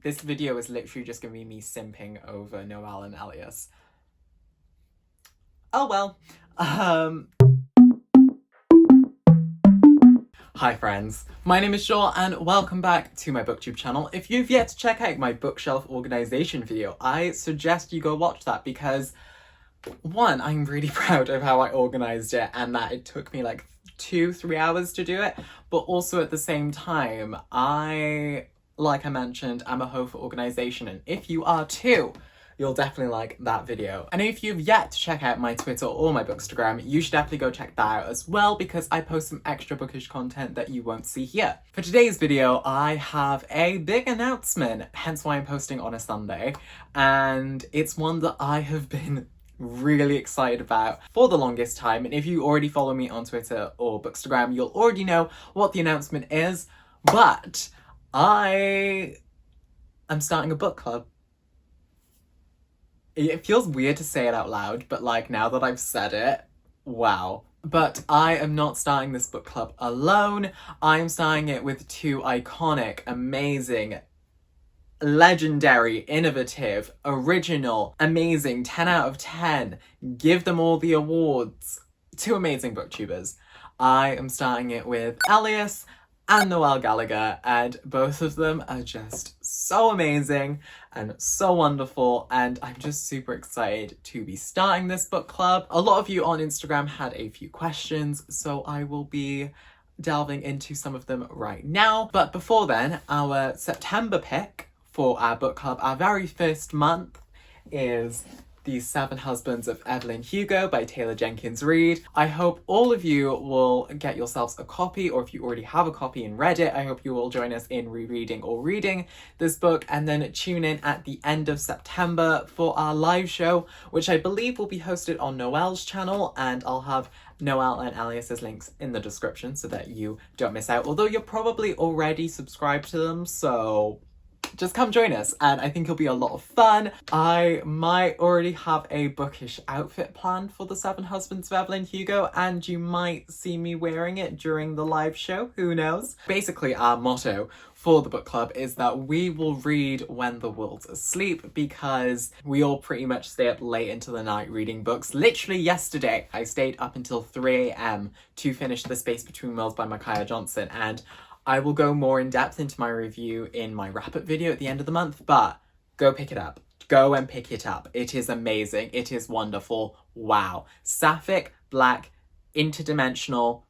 This video is literally just gonna be me simping over Noelle and Elias. Oh well. Hi friends, my name is Joel and welcome back to my booktube channel. If you've yet to check out my bookshelf organisation video, I suggest you go watch that because one, I'm really proud of how I organised it and that it took me like 2-3 hours to do it, but also at the same time, like I mentioned, I'm a hoe for organisation, and if you are too, you'll definitely like that video. And if you've yet to check out my Twitter or my Bookstagram, you should definitely go check that out as well because I post some extra bookish content that you won't see here. For today's video, I have a big announcement, hence why I'm posting on a Sunday, and it's one that I have been really excited about for the longest time. And if you already follow me on Twitter or Bookstagram, you'll already know what the announcement is, but I am starting a book club. It feels weird to say it out loud, but like now that I've said it, wow. But I am not starting this book club alone. I'm starting it with two iconic, amazing, legendary, innovative, original, amazing, 10 out of 10, give them all the awards, two amazing booktubers. I am starting it with Elias and Noelle Gallagher, and both of them are just so amazing and so wonderful, and I'm just super excited to be starting this book club. A lot of you on Instagram had a few questions, so I will be delving into some of them right now. But before then, our September pick for our book club, our very first month, is The 7 Husbands of Evelyn Hugo by Taylor Jenkins Reid. I hope all of you will get yourselves a copy, or if you already have a copy and read it, I hope you will join us in rereading or reading this book, and then tune in at the end of September for our live show, which I believe will be hosted on Noelle's channel, and I'll have Noelle and Elias's links in the description so that you don't miss out, although you're probably already subscribed to them, so just come join us, and I think it'll be a lot of fun. I might already have a bookish outfit planned for the 7 Husbands of Evelyn Hugo, and you might see me wearing it during the live show, who knows? Basically, our motto for the book club is that we will read when the world's asleep, because we all pretty much stay up late into the night reading books. Literally yesterday, I stayed up until 3 AM to finish The Space Between Worlds by Micaiah Johnson, and I will go more in depth into my review in my wrap-up video at the end of the month, but go pick it up. Go and pick it up. It is amazing. It is wonderful. Wow. Sapphic, black, interdimensional.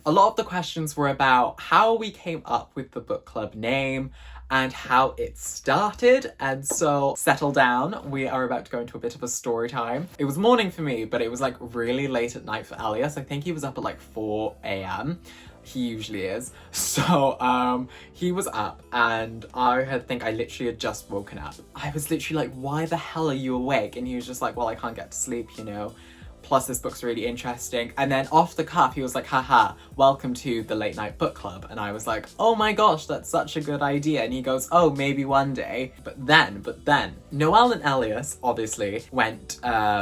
A lot of the questions were about how we came up with the book club name and how it started, and so settle down. We are about to go into a bit of a story time. It was morning for me, but it was like really late at night for Elias. I think he was up at like 4 AM. He usually is. So he was up, and I literally had just woken up. I was literally like, why the hell are you awake? And he was just like, well, I can't get to sleep, you know. Plus this book's really interesting. And then off the cuff, he was like, haha, welcome to the late night book club. And I was like, oh my gosh, that's such a good idea. And he goes, oh, maybe one day. But then, Noelle and Elias obviously went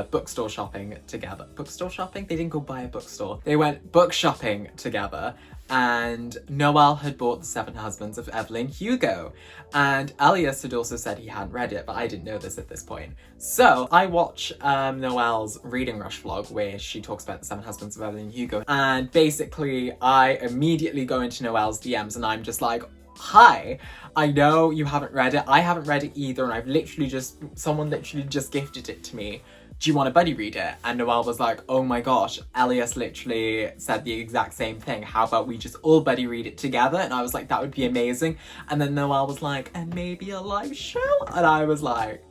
bookstore shopping together. Bookstore shopping? They didn't go buy a bookstore. They went book shopping together. And Noelle had bought The 7 Husbands of Evelyn Hugo. And Elias had also said he hadn't read it, but I didn't know this at this point. So I watch Noelle's Reading Rush vlog where she talks about The 7 Husbands of Evelyn Hugo. And basically I immediately go into Noelle's DMs and I'm just like, hi, I know you haven't read it. I haven't read it either, and someone literally just gifted it to me. Do you want to buddy read it? And Noelle was like, oh my gosh, Elias literally said the exact same thing. How about we just all buddy read it together? And I was like, that would be amazing. And then Noelle was like, and maybe a live show? And I was like,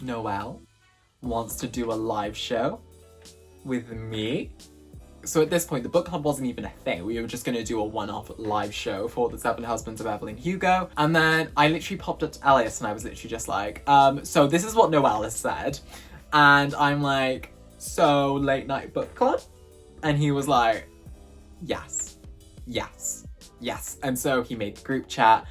Noelle wants to do a live show with me? So at this point, the book club wasn't even a thing. We were just going to do a one-off live show for The 7 Husbands of Evelyn Hugo. And then I literally popped up to Elias and I was literally just like, so this is what Noelle has said. And I'm like, so late night book club? And he was like, yes, yes, yes. And so he made the group chat.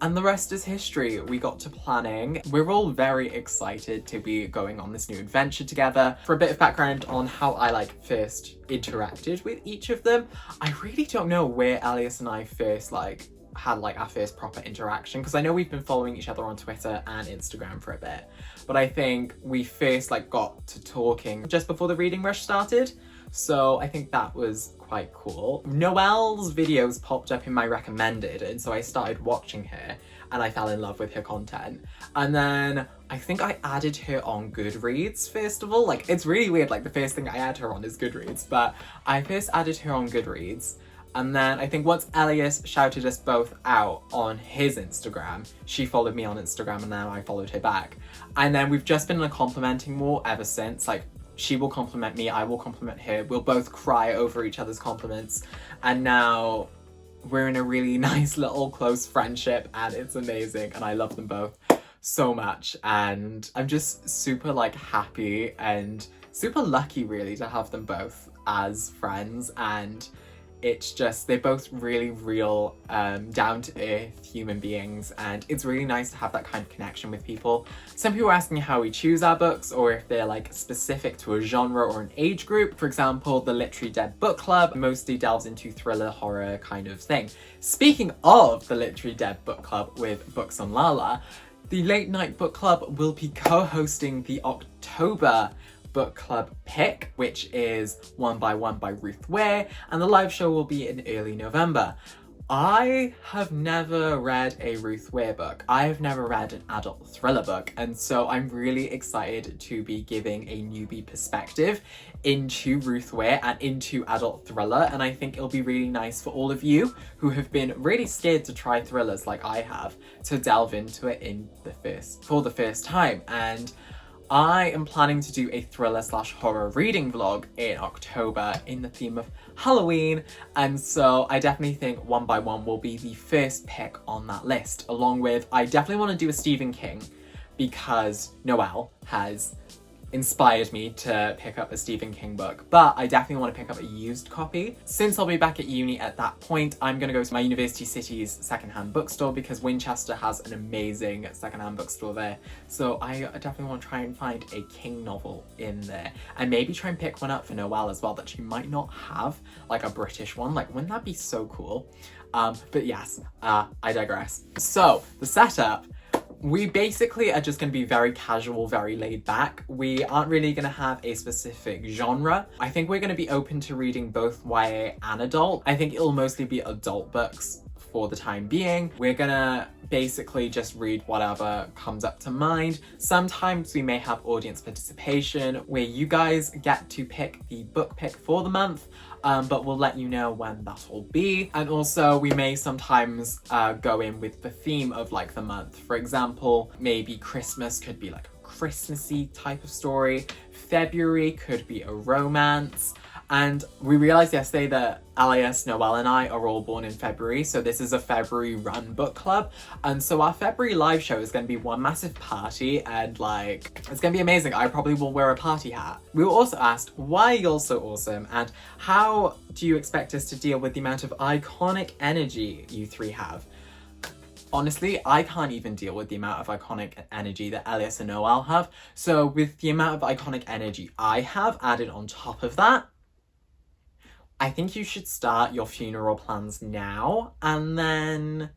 And the rest is history. We got to planning. We're all very excited to be going on this new adventure together. For a bit of background on how I first interacted with each of them, I really don't know where Elias and I first had like our first proper interaction, because I know we've been following each other on Twitter and Instagram for a bit, but I think we first like got to talking just before the reading rush started. So I think that was quite cool. Noelle's videos popped up in my recommended, and so I started watching her and I fell in love with her content. And then I think I added her on Goodreads first of all. Like, it's really weird, like the first thing I add her on is Goodreads, but I first added her on Goodreads. And then I think once Elias shouted us both out on his Instagram, she followed me on Instagram and now I followed her back. And then we've just been like complimenting more ever since. Like, she will compliment me, I will compliment her, we'll both cry over each other's compliments. And now we're in a really nice little close friendship and it's amazing and I love them both so much. And I'm just super like happy and super lucky really to have them both as friends. And it's just, they're both really real, down-to-earth human beings, and it's really nice to have that kind of connection with people. Some people are asking how we choose our books, or if they're like specific to a genre or an age group. For example, the Literary Dead Book Club mostly delves into thriller, horror kind of thing. Speaking of the Literary Dead Book Club with Books on Lala, the Late Night Book Club will be co-hosting the October book club pick, which is One by One by Ruth Ware, and the live show will be in early November. I have never read a Ruth Ware book. I have never read an adult thriller book, and so I'm really excited to be giving a newbie perspective into Ruth Ware and into adult thriller, and I think it'll be really nice for all of you who have been really scared to try thrillers like I have to delve into it for the first time. And I am planning to do a thriller/horror reading vlog in October in the theme of Halloween, and so I definitely think One by One will be the first pick on that list, along with, I definitely want to do a Stephen King because Noelle has inspired me to pick up a Stephen King book, but I definitely want to pick up a used copy. Since I'll be back at uni at that point, I'm going to go to my university city's secondhand bookstore because Winchester has an amazing secondhand bookstore there. So I definitely want to try and find a King novel in there and maybe try and pick one up for Noelle as well that she might not have, like a British one. Like, wouldn't that be so cool? But yes, I digress. So the setup, we basically are just going to be very casual, very laid back. We aren't really going to have a specific genre. I think we're going to be open to reading both YA and adult. I think it'll mostly be adult books for the time being. We're gonna basically just read whatever comes up to mind. Sometimes we may have audience participation where you guys get to pick the book pick for the month, but we'll let you know when that will be. And also we may sometimes go in with the theme of like the month. For example, maybe Christmas could be like a Christmassy type of story. February could be a romance. And we realized yesterday that Elias, Noelle and I are all born in February, so this is a February run book club. And so our February live show is going to be one massive party, and like, it's going to be amazing. I probably will wear a party hat. We were also asked, why you're so awesome, and how do you expect us to deal with the amount of iconic energy you three have? Honestly, I can't even deal with the amount of iconic energy that Elias and Noelle have. So with the amount of iconic energy I have added on top of that, I think you should start your funeral plans now. And then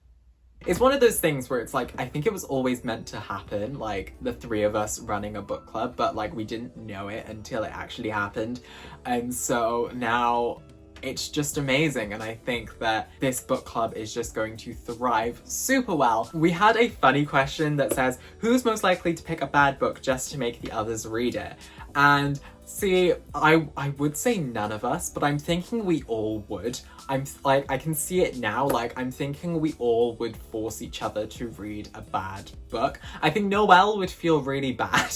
it's one of those things where it's like, I think it was always meant to happen, like the three of us running a book club, but like we didn't know it until it actually happened. And so now it's just amazing, and I think that this book club is just going to thrive super well. We had a funny question that says, who's most likely to pick a bad book just to make the others read it? And see, I would say none of us, but I'm thinking we all would. I'm like, I can see it now, like I'm thinking we all would force each other to read a bad book. I think Noelle would feel really bad.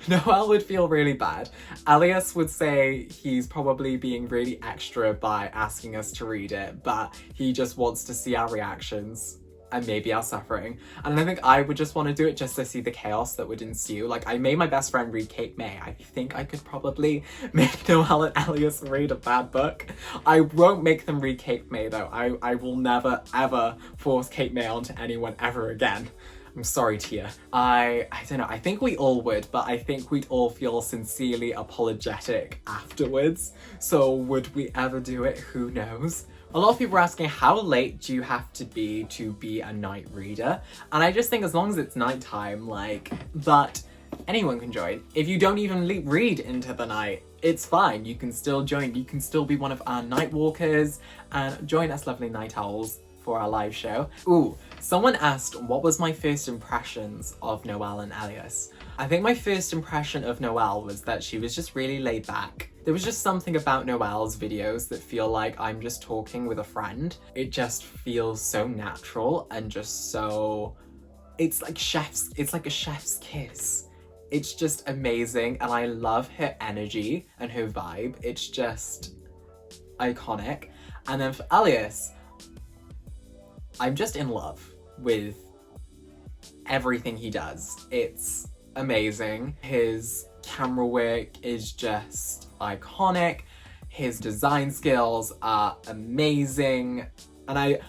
Noelle would feel really bad. Elias would say he's probably being really extra by asking us to read it, but he just wants to see our reactions and maybe our suffering. And I think I would just want to do it just to see the chaos that would ensue. Like, I made my best friend read Kate May. I think I could probably make Noelle and Elias read a bad book. I won't make them read Kate May though. I will never ever force Kate May onto anyone ever again. I'm sorry, Tia. I don't know, I think we all would, but I think we'd all feel sincerely apologetic afterwards. So would we ever do it? Who knows? A lot of people are asking, how late do you have to be a night reader? And I just think as long as it's nighttime, like, but anyone can join. If you don't even read into the night, it's fine. You can still join. You can still be one of our night walkers and join us lovely night owls for our live show. Ooh, someone asked what was my first impressions of Noelle and Elias. I think my first impression of Noelle was that she was just really laid back. There was just something about Noelle's videos that feel like I'm just talking with a friend. It just feels so natural and just so... it's like a chef's kiss. It's just amazing, and I love her energy and her vibe. It's just iconic. And then for Elias, I'm just in love with everything he does. It's amazing. His camera work is just iconic. His design skills are amazing. And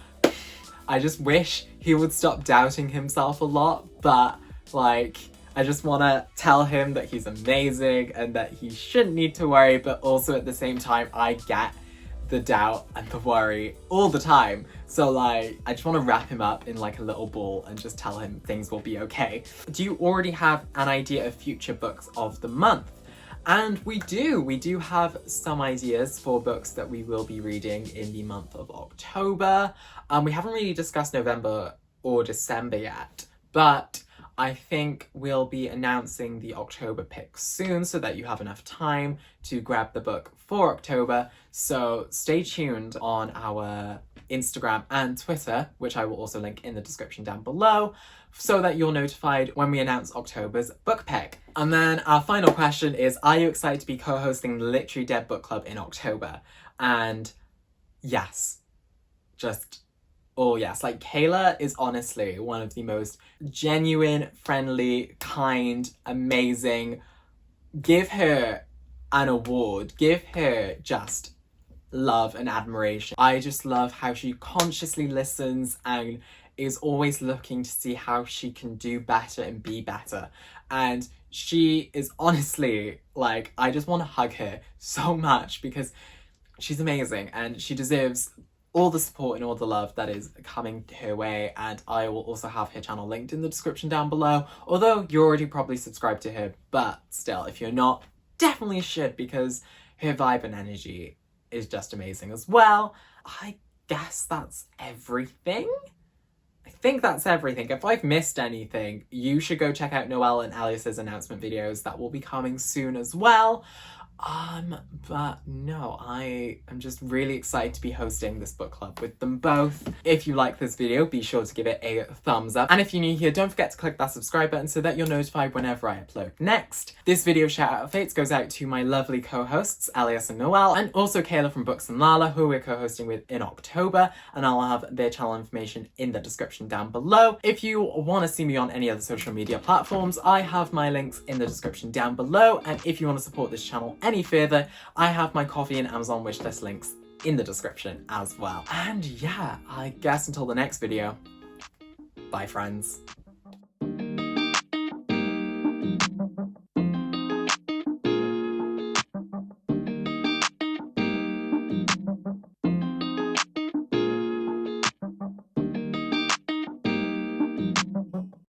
I just wish he would stop doubting himself a lot, but like, I just want to tell him that he's amazing and that he shouldn't need to worry, but also at the same time, I get the doubt and the worry all the time. So like, I just want to wrap him up in like a little ball and just tell him things will be okay. Do you already have an idea of future books of the month? And we do have some ideas for books that we will be reading in the month of October. We haven't really discussed November or December yet, but I think we'll be announcing the October picks soon so that you have enough time to grab the book for October. So stay tuned on our Instagram and Twitter, which I will also link in the description down below, so that you're notified when we announce October's book pick. And then our final question is, are you excited to be co-hosting the Literary Dead Book Club in October? And yes, oh yes, like Kayla is honestly one of the most genuine, friendly, kind, amazing. Give her an award. Give her just love and admiration. I just love how she consciously listens and is always looking to see how she can do better and be better. And she is honestly, like, I just want to hug her so much because she's amazing and she deserves all the support and all the love that is coming her way. And I will also have her channel linked in the description down below, although you're already probably subscribed to her, but still, if you're not, definitely should, because her vibe and energy is just amazing as well. I guess that's everything. I think that's everything. If I've missed anything, you should go check out Noelle and Elias's announcement videos that will be coming soon as well. But no, I am just really excited to be hosting this book club with them both. If you like this video, be sure to give it a thumbs up. And if you're new here, don't forget to click that subscribe button so that you're notified whenever I upload next. This video shout out of fates goes out to my lovely co-hosts, Elias and Noelle, and also Kayla from Books and Lala, who we're co-hosting with in October, and I'll have their channel information in the description down below. If you want to see me on any other social media platforms, I have my links in the description down below, and if you want to support this channel any further, I have my Coffee and Amazon wishlist links in the description as well. And yeah, I guess until the next video, bye friends.